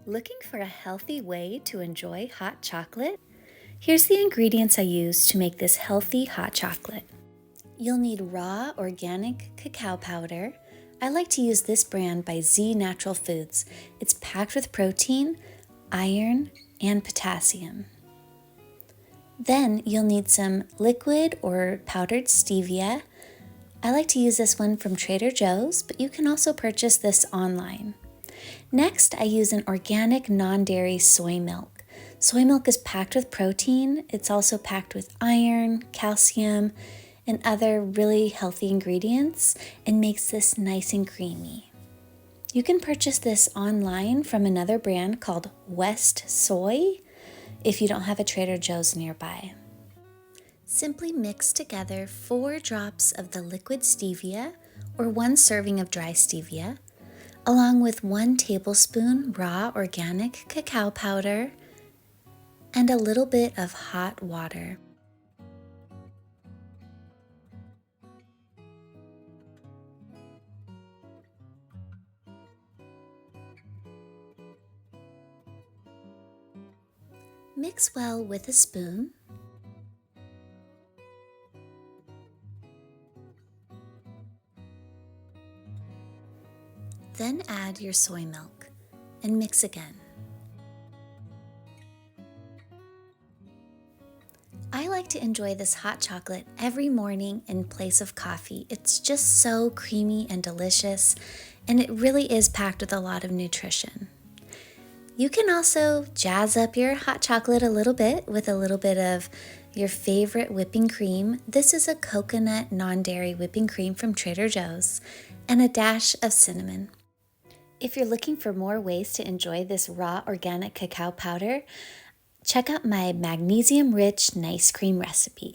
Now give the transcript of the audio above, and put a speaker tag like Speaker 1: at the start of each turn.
Speaker 1: Looking for a healthy way to enjoy hot chocolate? Here's the ingredients I use to make this healthy hot chocolate. You'll need raw organic cacao powder. I like to use this brand by Z Natural Foods. It's packed with protein, iron, and potassium. Then you'll need some liquid or powdered stevia. I like to use this one from Trader Joe's, but you can also purchase this online. Next, I use an organic non-dairy soy milk. Soy milk is packed with protein. It's also packed with iron, calcium, and other really healthy ingredients and makes this nice and creamy. You can purchase this online from another brand called West Soy if you don't have a Trader Joe's nearby. Simply mix together 4 drops of the liquid stevia or 1 serving of dry stevia, along with 1 tablespoon raw organic cacao powder and a little bit of hot water. Mix well with a spoon. Then add your soy milk and mix again. I like to enjoy this hot chocolate every morning in place of coffee. It's just so creamy and delicious, and it really is packed with a lot of nutrition. You can also jazz up your hot chocolate a little bit with a little bit of your favorite whipping cream. This is a coconut non-dairy whipping cream from Trader Joe's, and a dash of cinnamon. If you're looking for more ways to enjoy this raw organic cacao powder, check out my magnesium-rich nice cream recipe.